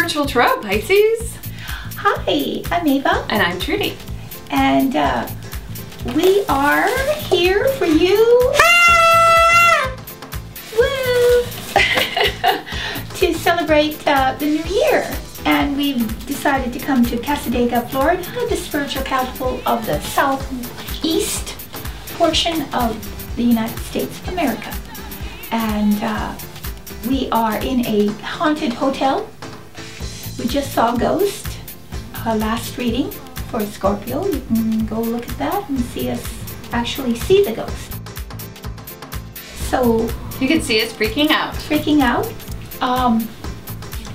Spiritual Tarot, Pisces. Hi, I'm Ava. And I'm Trudy. And we are here for you woo, to celebrate the new year. And we've decided to come to Cassadaga, Florida, the spiritual capital of the southeast portion of the United States of America. And we are in a haunted hotel. We just saw a ghost last reading for Scorpio. You can go look at that and see us actually see the ghost. So you can see us freaking out.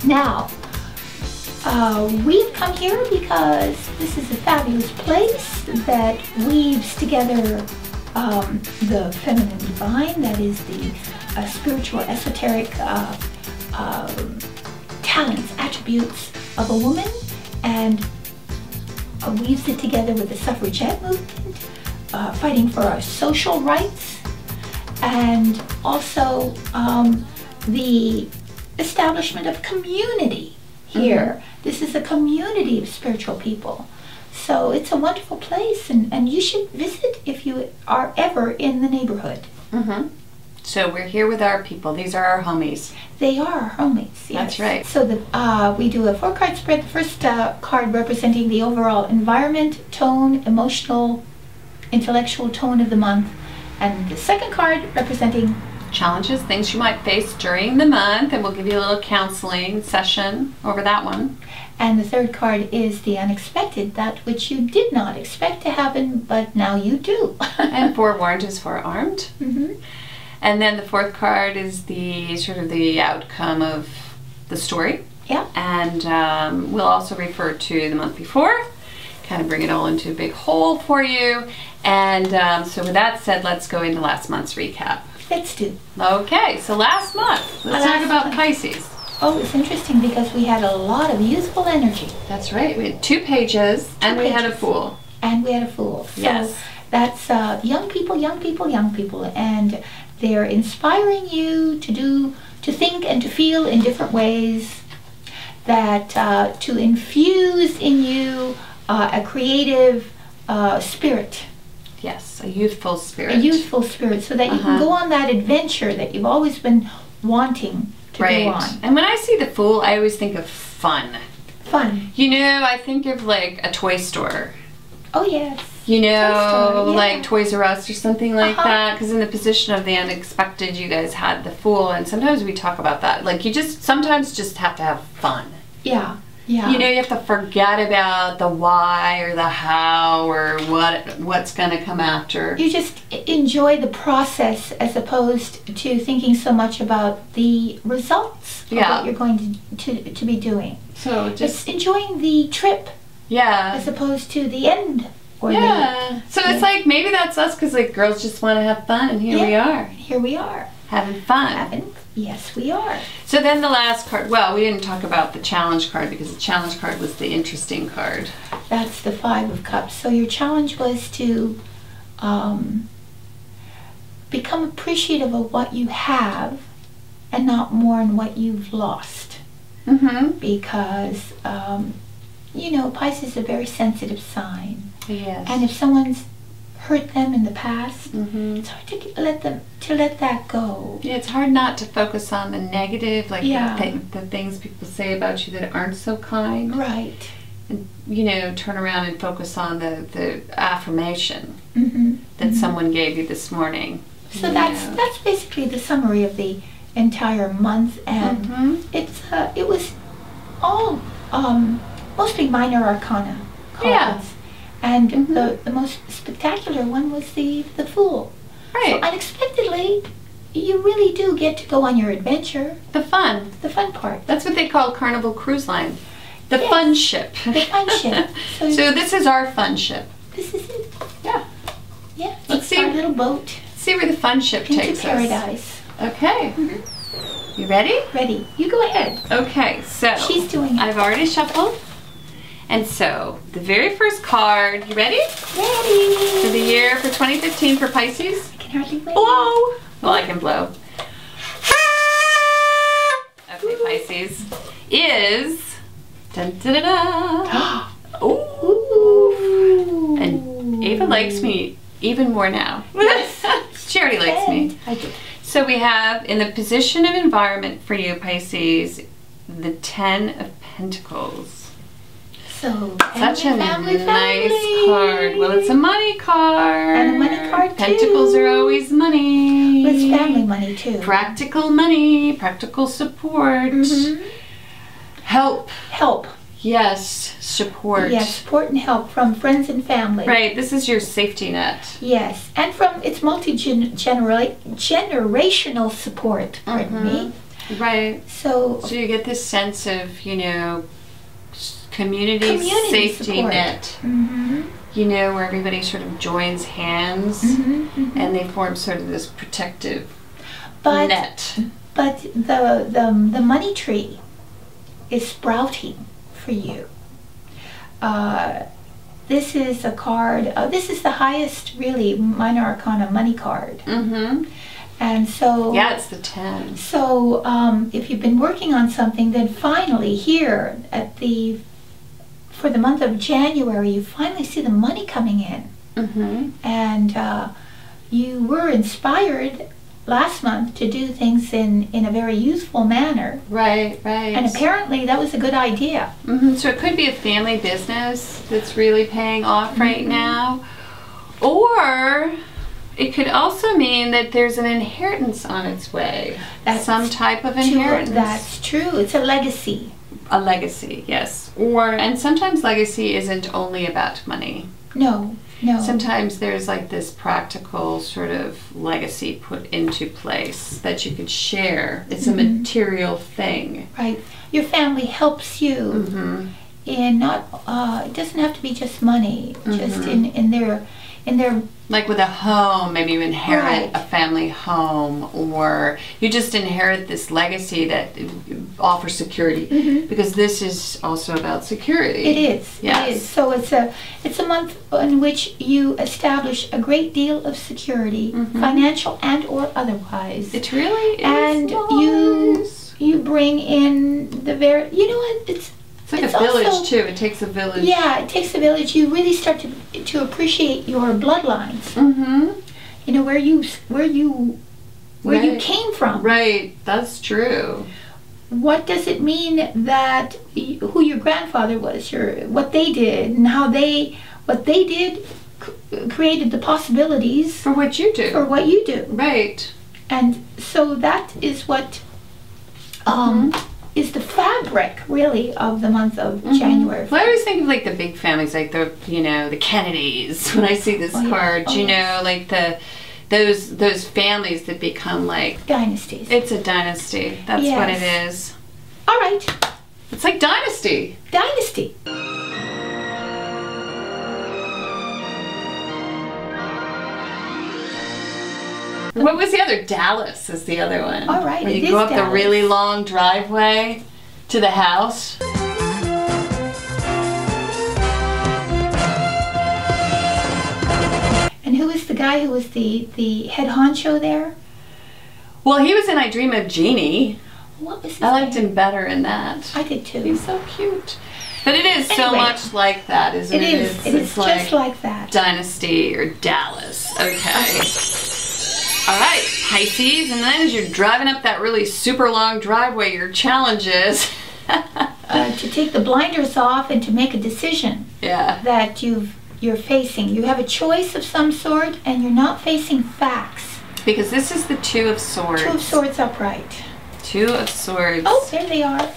Now, we've come here because this is a fabulous place that weaves together the feminine divine, that is the spiritual, esoteric talents, attributes of a woman, and weaves it together with the suffragette movement, fighting for our social rights, and also the establishment of community here. This is a community of spiritual people. So it's a wonderful place, and you should visit if you are ever in the neighborhood. So we're here with our people. These are our homies. They are our homies, yes. That's right. So we do a 4-card spread. The first card representing the overall environment, tone, emotional, intellectual tone of the month. And the second card representing challenges, things you might face during the month, and we'll give you a little counseling session over that one. And the third card is the unexpected, that which you did not expect to happen, but now you do. And forewarned is forearmed. And then the fourth card is the sort of the outcome of the story. Yeah. And we'll also refer to the month before, kind of bring it all into a big whole for you. And so with that said, let's go into last month's recap. Let's do. Okay, so last month, let's talk about Pisces. Oh, it's interesting because we had a lot of youthful energy. That's right. We had 2 pages, and we had a Fool. And we had a Fool. So yes. That's young people, and they're inspiring you to think and to feel in different ways, that to infuse in you a creative spirit. Yes, a youthful spirit. A youthful spirit, so that you can go on that adventure that you've always been wanting to go on. And when I see the Fool, I always think of fun. Fun. You know, I think of like a toy store. Oh, yes. You know, Toy store, like Toys R Us or something like that. Because in the position of the unexpected, you guys had the Fool, and sometimes we talk about that. Like, you sometimes just have to have fun. Yeah. Yeah. You know, you have to forget about the why or the how or what's going to come after. You just enjoy the process as opposed to thinking so much about the results of what you're going to be doing. So just enjoying the trip. Yeah. As opposed to the end. Or so it's like, maybe that's us, because like girls just want to have fun, and here we are. Here we are. Having fun. Yes, we are. So then the last card, well, we didn't talk about the challenge card, because the challenge card was the interesting card. That's the 5 of Cups. So your challenge was to become appreciative of what you have and not mourn what you've lost. Because, you know, Pisces is a very sensitive sign. Yes. And if someone's hurt them in the past, it's hard to let that go. Yeah, it's hard not to focus on the negative, like the things people say about you that aren't so kind. Right. And, you know, turn around and focus on the affirmation that someone gave you this morning. So that's basically the summary of the entire month, and it was all mostly minor arcana cards. And the most spectacular one was the Fool. Right. So unexpectedly, you really do get to go on your adventure. The fun. The fun part. That's what they call Carnival Cruise Line. The fun ship. The fun ship. So this is our fun ship. This is it. Yeah. Yeah. Let's see our little boat. See where the fun ship takes us. Into paradise. Okay. You ready? Ready. You go ahead. Okay, so she's doing it. I've already shuffled. And so, the very first card, you ready? Ready! For the year for 2015 for Pisces? I can hardly wait. Blow! Well, I can blow. Okay, Pisces. Is Dun, da, da, da. Ooh. And Ava likes me even more now. Yes. She already likes me. I do. So we have in the position of environment for you, Pisces, the 10 of Pentacles. So, Such a family. nice card. Well, it's a money card. And a money card, too. Pentacles are always money. Well, it's family money, too. Practical money, practical support. Help. Help. Yes, support. Yes, support and help from friends and family. Right, this is your safety net. Yes, and from it's multi-generational support, pardon me. Right. So you get this sense of, you know, community safety support. net. You know, where everybody sort of joins hands and they form sort of this protective net. But the money tree is sprouting for you. This is a card, this is the highest really minor arcana money card. And so yeah, it's the 10. So if you've been working on something, then finally here at for the month of January, you finally see the money coming in. And you were inspired last month to do things in a very useful manner. Right, right. And apparently that was a good idea. So it could be a family business that's really paying off right now. Or it could also mean that there's an inheritance on its way. Some type of inheritance. That's true. It's a legacy. A legacy, yes. And sometimes legacy isn't only about money. No, no. Sometimes there's like this practical sort of legacy put into place that you can share. It's a material thing. Right. Your family helps you in not, it doesn't have to be just money, just in their like with a home, maybe you inherit a family home, or you just inherit this legacy that offers security, because this is also about security. It is. Yes. It is. So it's a month in which you establish a great deal of security, financial and or otherwise. It really is. And nice. you bring in the you know what, it's like a village also, too. It takes a village. Yeah, it takes a village. You really start to appreciate your bloodlines. You know where you came from. Right, that's true. What does it mean that who your grandfather was, what they did, and what they did created the possibilities for what you do. For what you do. Right. And so that is what is the fabric, really, of the month of January. Well, I always think of like the big families, like the Kennedys. When I see this card, know, like those families that become like dynasties. It's a dynasty. That's what it is. All right. It's like dynasty. Dynasty. What was the other? Dallas is the other one. All right, where you go up the really long driveway to the house. And who was the guy who was the head honcho there? Well, he was in I Dream of Jeannie. What was his I liked name? him better in that. I did too. He's so cute. But it is so much like that, isn't it? It is just like that. Dynasty or Dallas. Okay. All right, Pisces, and then as you're driving up that really super long driveway, your challenge is to take the blinders off and to make a decision that you're facing. You have a choice of some sort, and you're not facing facts. Because this is the Two of Swords. Two of Swords upright. Two of Swords. Oh, there they are.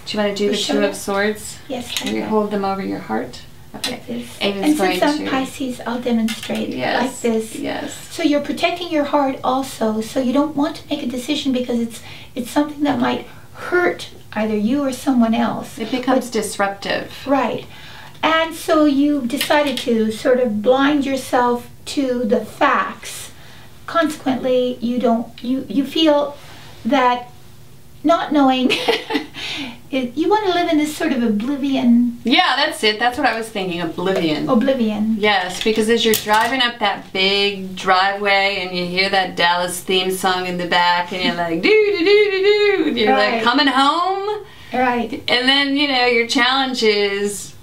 Do you want to do the Two of Swords? Yes. Can you hold them over your heart? Okay. Like this. Ava's and since I'm to... Pisces, I'll demonstrate like this. Yes. So you're protecting your heart also. So you don't want to make a decision because it's something that might hurt either you or someone else. It becomes disruptive. Right. And so you decided to sort of blind yourself to the facts. Consequently, you feel that not knowing, you want to live in this sort of oblivion. Yeah, that's it. That's what I was thinking, oblivion. Oblivion. Yes, because as you're driving up that big driveway and you hear that Dallas theme song in the back and you're like, do-do-do-do-do, and you're like coming home. Right. And then, you know, your challenge is,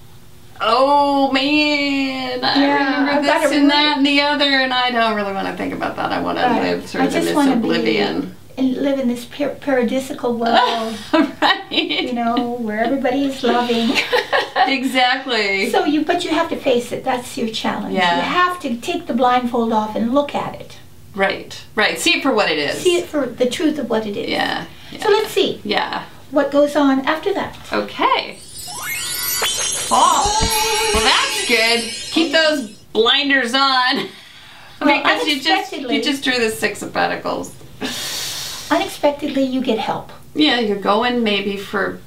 oh man, I remember this and that and the other, and I don't really want to think about that. I want to live sort of in this oblivion. And live in this paradisical world, right? You know, where everybody is loving. Exactly. So but you have to face it. That's your challenge. Yeah. You have to take the blindfold off and look at it. Right. Right. See it for what it is. See it for the truth of what it is. Yeah. So let's see. Yeah. What goes on after that? Okay. Oh, well, that's good. Keep those blinders on, because you just drew the Six of Pentacles. Unexpectedly, you get help. Yeah, you're going maybe for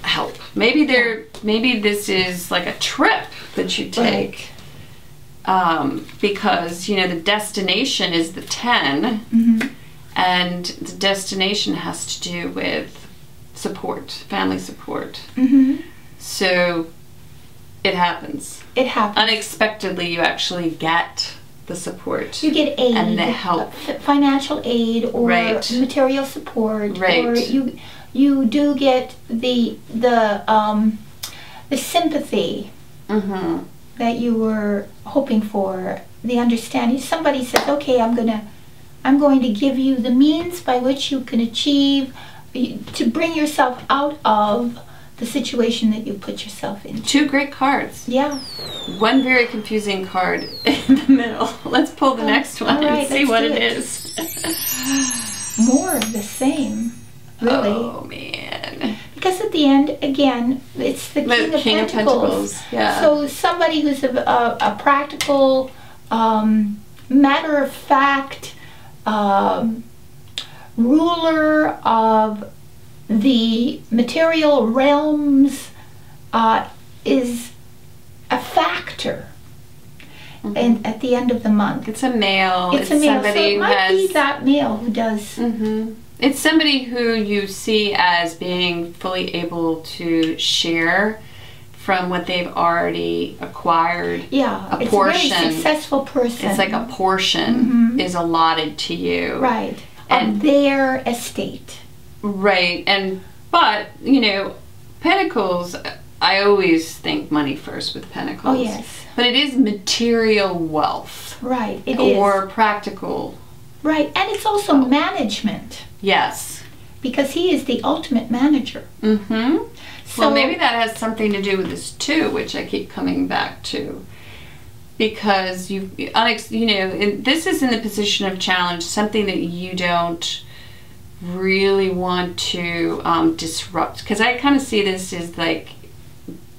help. Maybe this is like a trip that you take, because you know the destination is the 10, and the destination has to do with support, family support. So it happens. It happens. Unexpectedly, you actually get the support. You get aid. And the help. Financial aid or material support. Right. Or you do get the sympathy that you were hoping for, the understanding. Somebody says, okay, I'm going to give you the means by which you can achieve, to bring yourself out of the situation that you put yourself in. Two great cards. Yeah. One very confusing card in the middle. Let's pull the next one and see what it is. More of the same, really. Oh, man. Because at the end, again, it's the King of Pentacles. Yeah. So somebody who's a practical, matter-of-fact ruler of the material realms is a factor. And at the end of the month, it's a male. It's a male. Somebody so it who might be that male who does. It's somebody who you see as being fully able to share from what they've already acquired. Yeah, a portion. It's a very successful person. It's like a portion is allotted to you. Right. Of their estate. Right. But, you know, Pentacles, I always think money first with Pentacles. Oh, yes. But it is material wealth. Right, it is. Or practical. Right, and it's also management. Yes. Because he is the ultimate manager. So, well, maybe that has something to do with this too, which I keep coming back to. Because you know, this is in the position of challenge, something that you don't really want to disrupt. Because I kind of see this as like,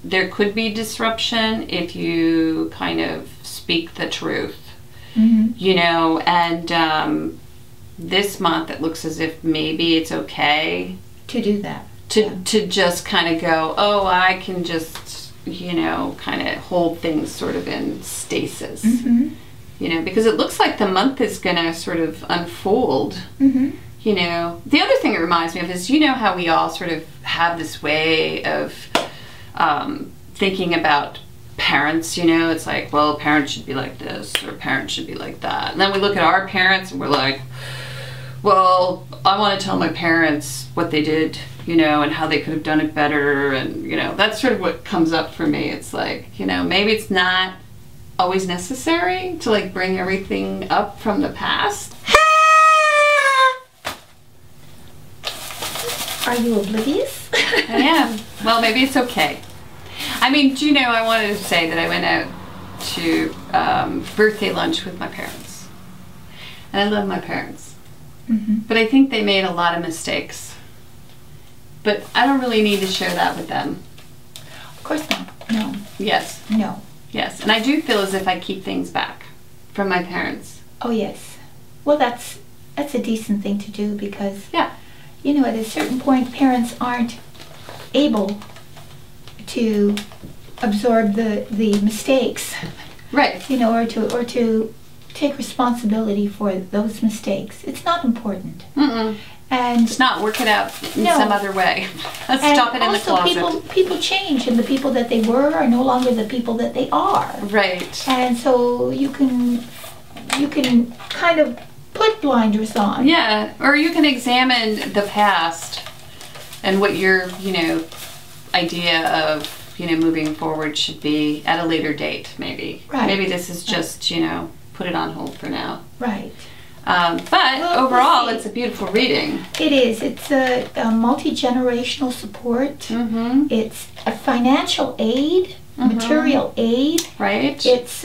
there could be disruption if you kind of speak the truth. You know, and this month it looks as if maybe it's okay to do that. To just kind of go, oh, I can just, you know, kind of hold things sort of in stasis. You know, because it looks like the month is going to sort of unfold. You know, the other thing it reminds me of is, you know, how we all sort of have this way of thinking about parents, you know, it's like, well, parents should be like this or parents should be like that. And then we look at our parents and we're like, well, I want to tell my parents what they did, you know, and how they could have done it better. And, you know, that's sort of what comes up for me. It's like, you know, maybe it's not always necessary to like bring everything up from the past. Are you oblivious? I am. Well, maybe it's okay. I mean, do you know, I wanted to say that I went out to birthday lunch with my parents. And I love my parents. But I think they made a lot of mistakes. But I don't really need to share that with them. Of course not. No. Yes. No. Yes. And I do feel as if I keep things back from my parents. Oh, yes. Well, that's a decent thing to do because, you know, at a certain point, parents aren't able to absorb the mistakes, right? You know, or to take responsibility for those mistakes. It's not important. And it's not. Work it out in some other way. Let's stop it in the closet. Also, people change, and the people that they were are no longer the people that they are. Right. And so you can kind of put blinders on. Yeah, or you can examine the past and what your, you know, idea of, you know, moving forward should be at a later date, maybe. Right. Maybe this is just, you know, put it on hold for now. Right. But Well, overall, we'll see. it's a beautiful reading. It is. It's a multi-generational support. Mm-hmm. It's a financial aid, material aid. Right? It's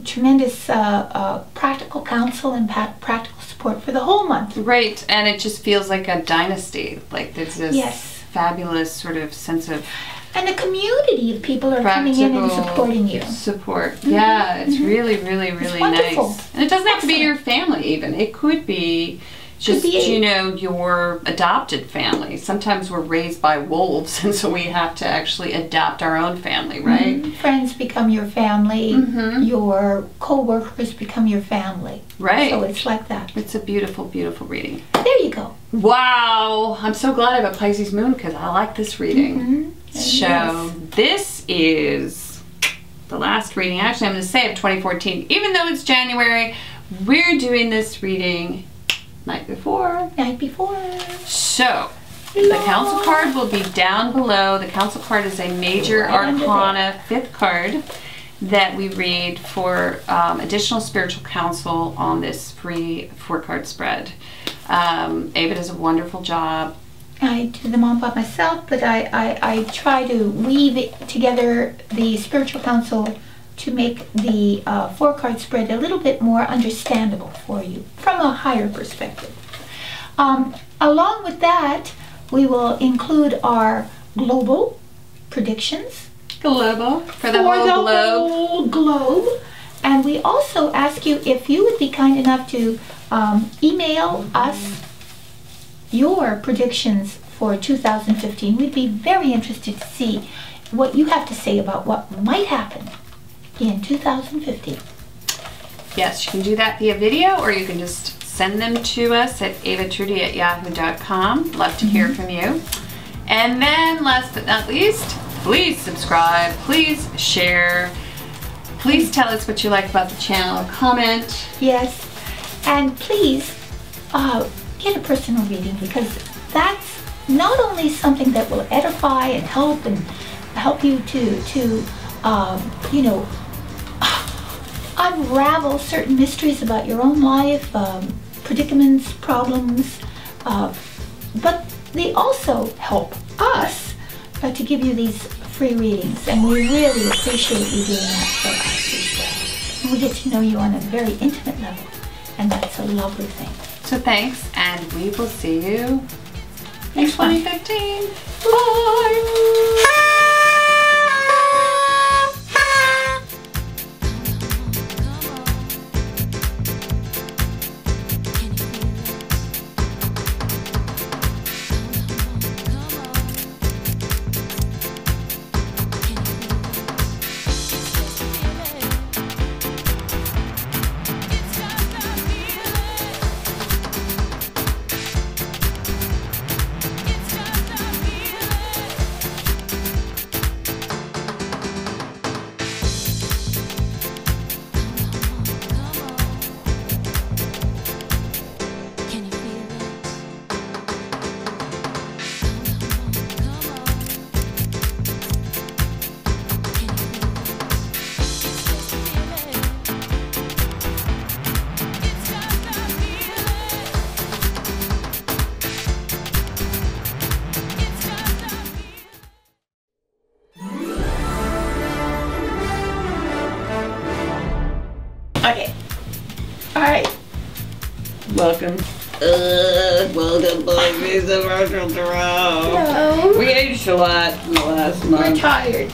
tremendous practical counsel and practical support for the whole month. Right, and it just feels like a dynasty. Like there's this Yes. fabulous sort of sense of And a community of people are coming in and supporting you. support. Yeah, it's really, really, really wonderful. nice. And it doesn't have to be your family even. It could be just, you know, your adopted family. Sometimes we're raised by wolves, and so we have to actually adopt our own family, right? Friends become your family. Your co-workers become your family. Right. So it's like that. It's a beautiful, beautiful reading. There you go. Wow! I'm so glad I have a Pisces moon because I like this reading. So this is the last reading, actually I'm going to say, of 2014. Even though it's January, we're doing this reading night before. Night before. So the council card will be down below. The council card is a major arcana 5th card that we read for additional spiritual counsel on this free 4-card spread. Ava does a wonderful job. I do them all by myself, but I try to weave it together, the spiritual counsel, to make the 4-card spread a little bit more understandable for you from a higher perspective. Along with that, we will include our global predictions. Global. For the whole globe. Whole globe. And we also ask you if you would be kind enough to email us your predictions for 2015. We'd be very interested to see what you have to say about what might happen in 2015. Yes, you can do that via video, or you can just send them to us at avatrudy@yahoo.com. Love to hear from you. And then, last but not least, please subscribe, please share, please tell us what you like about the channel, comment. Yes, and please get a personal reading, because that's not only something that will edify and help you to you know, unravel certain mysteries about your own life, predicaments, problems, but they also help us to give you these free readings, and we really appreciate you doing that for us as well. We get to know you on a very intimate level, and that's a lovely thing. So thanks, and we will see you in Next month. 2015. Bye! Okay. All right. Welcome. Welcome back to the virtual throw. Hello. We aged a lot in the last month. We're tired.